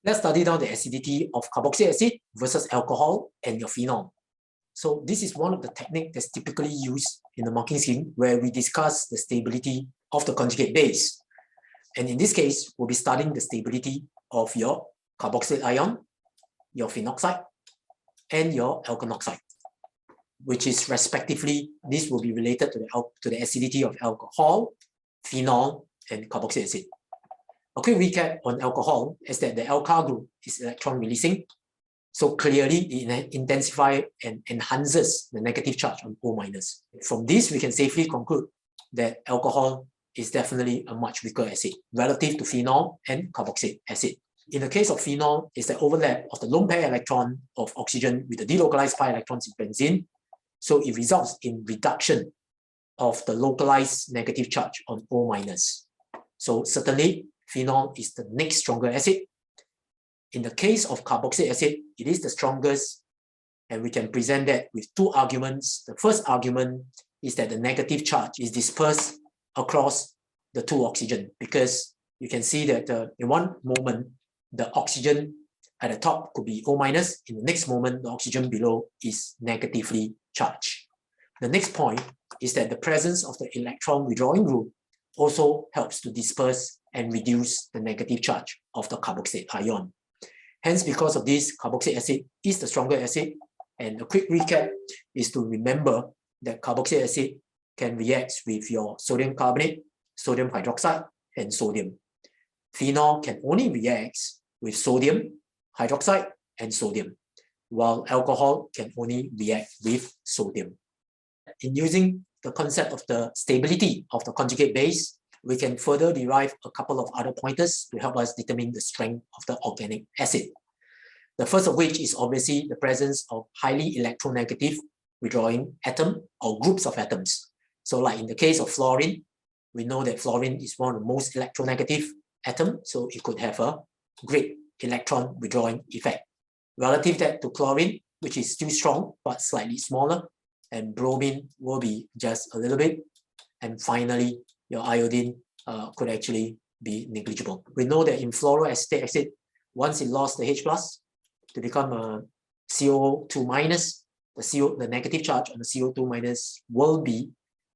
Let's study now the acidity of carboxylic acid versus alcohol and your phenol. So this is one of the techniques that's typically used in the marking scheme where we discuss the stability of the conjugate base. And in this case, we'll be studying the stability of your carboxylate ion, your phenoxide, and your alkanoxide, which is respectively, this will be related to the acidity of alcohol, phenol, and carboxylic acid. A quick recap on alcohol is that the alkyl group is electron releasing. So clearly it intensifies and enhances the negative charge on O-. From this, we can safely conclude that alcohol is definitely a much weaker acid relative to phenol and carboxylic acid. In the case of phenol, it's the overlap of the lone pair electron of oxygen with the delocalized pi electrons in benzene. So it results in reduction of the localized negative charge on O-. So certainly, phenol is the next stronger acid. In the case of carboxylic acid, it is the strongest, and we can present that with two arguments. The first argument is that the negative charge is dispersed across the two oxygen, because you can see that in one moment, the oxygen at the top could be O-. In the next moment, the oxygen below is negatively charged. The next point is that the presence of the electron withdrawing group also helps to disperse and reduce the negative charge of the carboxylate ion. Hence, because of this, carboxylic acid is the stronger acid. And a quick recap is to remember that carboxylic acid can react with your sodium carbonate, sodium hydroxide, and sodium. Phenol can only react with sodium, hydroxide, and sodium, while alcohol can only react with sodium. In using the concept of the stability of the conjugate base, we can further derive a couple of other pointers to help us determine the strength of the organic acid. The first of which is obviously the presence of highly electronegative withdrawing atom or groups of atoms. So like in the case of fluorine, we know that fluorine is one of the most electronegative atoms, so it could have a great electron withdrawing effect. Relative that to chlorine, which is still strong but slightly smaller, and bromine will be just a little bit, and finally your iodine could actually be negligible. We know that in fluoroacetic acid, once it lost the H+ to become a CO2-, the negative charge on the CO2- will be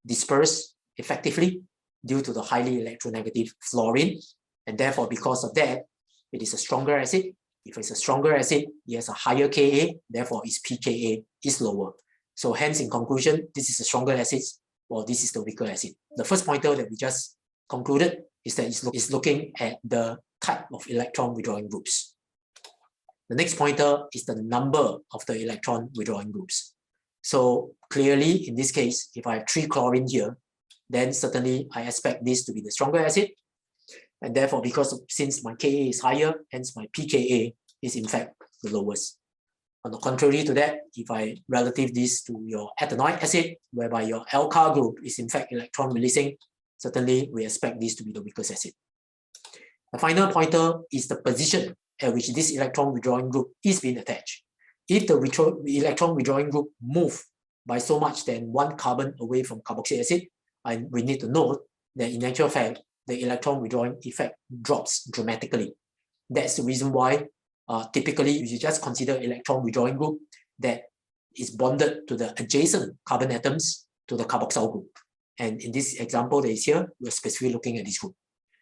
dispersed effectively due to the highly electronegative fluorine, and therefore because of that, it is a stronger acid. If it's a stronger acid, it has a higher Ka, therefore its pKa is lower. So hence, in conclusion, this is a stronger acid, while this is the weaker acid. The first pointer that we just concluded is that it's looking at the type of electron withdrawing groups. The next pointer is the number of the electron withdrawing groups. So clearly, in this case, if I have 3 chlorine here, then certainly I expect this to be the stronger acid. And therefore, since my Ka is higher, hence my pKa is in fact the lowest. On the contrary to that, if I relative this to your ethanoic acid, whereby your alkyl group is in fact electron releasing, certainly we expect this to be the weakest acid. The final pointer is the position at which this electron withdrawing group is being attached. If the electron withdrawing group move by so much than 1 carbon away from carboxylic acid, we need to note that in actual fact, the electron withdrawing effect drops dramatically. That's the reason why typically you just consider electron withdrawing group that is bonded to the adjacent carbon atoms to the carboxyl group. And in this example that is here, we're specifically looking at this group.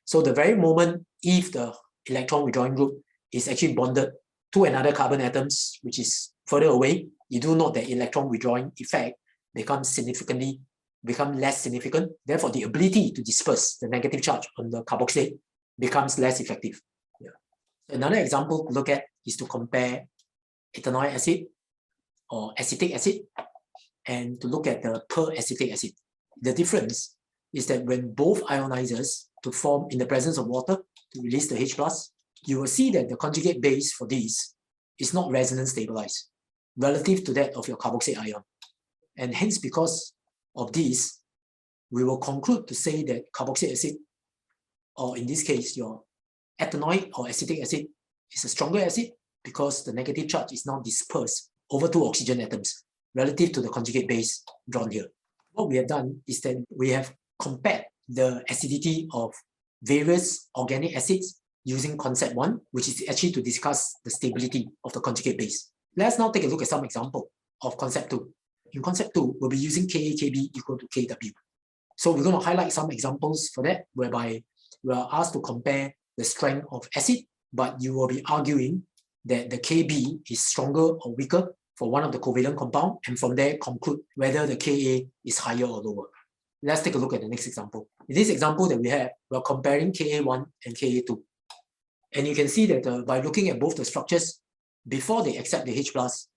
So the very moment if the electron withdrawing group is actually bonded to another carbon atoms, which is further away, you do note that electron withdrawing effect becomes less significant. Therefore, the ability to disperse the negative charge on the carboxylate becomes less effective. Another example to look at is to compare ethanoic acid or acetic acid and to look at the per-acetic acid. The difference is that when both ionizers to form in the presence of water to release the H+, you will see that the conjugate base for these is not resonance stabilized relative to that of your carboxylate ion. And hence, because of this, we will conclude to say that carboxylic acid, or in this case, your ethanoic or acetic acid, is a stronger acid because the negative charge is now dispersed over 2 oxygen atoms relative to the conjugate base drawn here. What we have done is that we have compared the acidity of various organic acids using concept 1, which is actually to discuss the stability of the conjugate base. Let's now take a look at some example of concept 2. In concept 2, we'll be using Ka, Kb equal to Kw. So we're going to highlight some examples for that, whereby we are asked to compare the strength of acid, but you will be arguing that the Kb is stronger or weaker for one of the covalent compound, and from there conclude whether the Ka is higher or lower. Let's take a look at the next example. In this example that we have, we're comparing Ka1 and Ka2. And you can see that by looking at both the structures, before they accept the H+,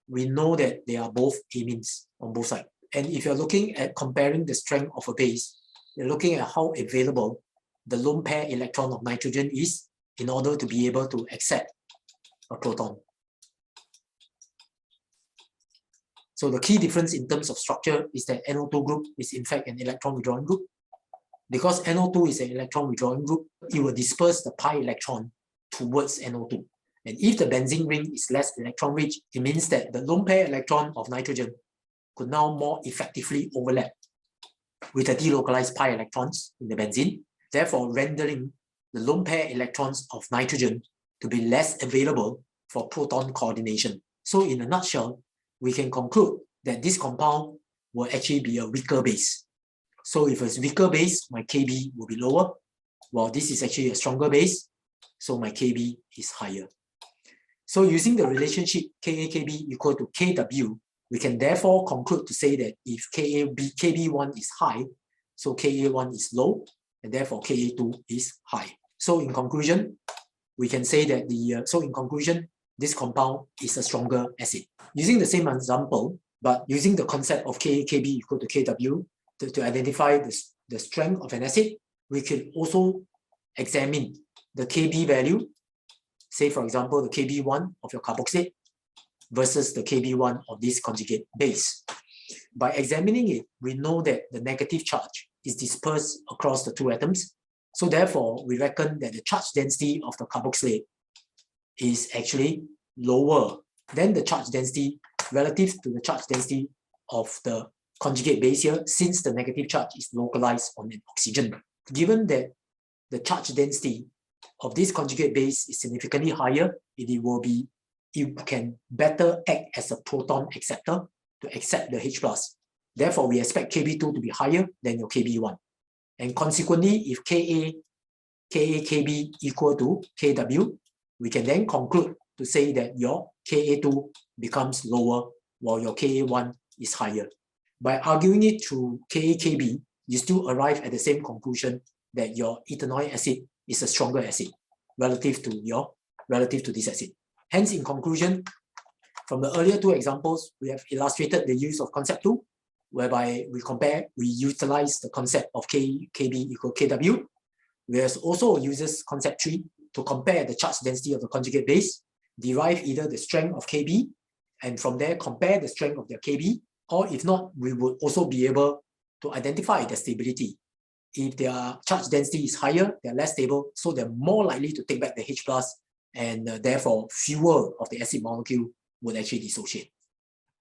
we know that they are both amines on both sides. And if you're looking at comparing the strength of a base, you're looking at how available the lone pair electron of nitrogen is in order to be able to accept a proton. So the key difference in terms of structure is that NO2 group is in fact an electron withdrawing group. Because NO2 is an electron withdrawing group, it will disperse the pi electron towards NO2. And if the benzene ring is less electron rich, it means that the lone pair electron of nitrogen could now more effectively overlap with the delocalized pi electrons in the benzene, therefore rendering the lone pair electrons of nitrogen to be less available for proton coordination. So in a nutshell, we can conclude that this compound will actually be a weaker base. So if it's weaker base, my Kb will be lower, while this is actually a stronger base, so my Kb is higher. So using the relationship Ka-Kb equal to Kw, we can therefore conclude to say that if Kb1 is high, so Ka1 is low, and therefore Ka2 is high. So in conclusion, we can say that this compound is a stronger acid. Using the same example, but using the concept of Ka-Kb equal to Kw to identify the strength of an acid, we can also examine the Kb value, say for example the Kb1 of your carboxylate versus the Kb1 of this conjugate base. By examining it, we know that the negative charge is dispersed across the two atoms. So therefore, we reckon that the charge density of the carboxylate is actually lower than the charge density relative to the charge density of the conjugate base here, since the negative charge is localized on an oxygen. Given that the charge density of this conjugate base is significantly higher, it can better act as a proton acceptor to accept the H+. Therefore, we expect Kb2 to be higher than your Kb1. And consequently, if Ka-Kb equal to Kw, we can then conclude to say that your Ka2 becomes lower while your Ka1 is higher. By arguing it through Ka-Kb, you still arrive at the same conclusion that your ethanoic acid is a stronger acid relative to this acid. Hence, in conclusion, from the earlier two examples, we have illustrated the use of concept 2, whereby we utilize the concept of Kb equal Kw. We also uses concept 3 to compare the charge density of the conjugate base, derive either the strength of Kb, and from there compare the strength of their Kb, or if not, we would also be able to identify the stability. If their charge density is higher, they're less stable, so they're more likely to take back the H+, and therefore fewer of the acid molecule would actually dissociate.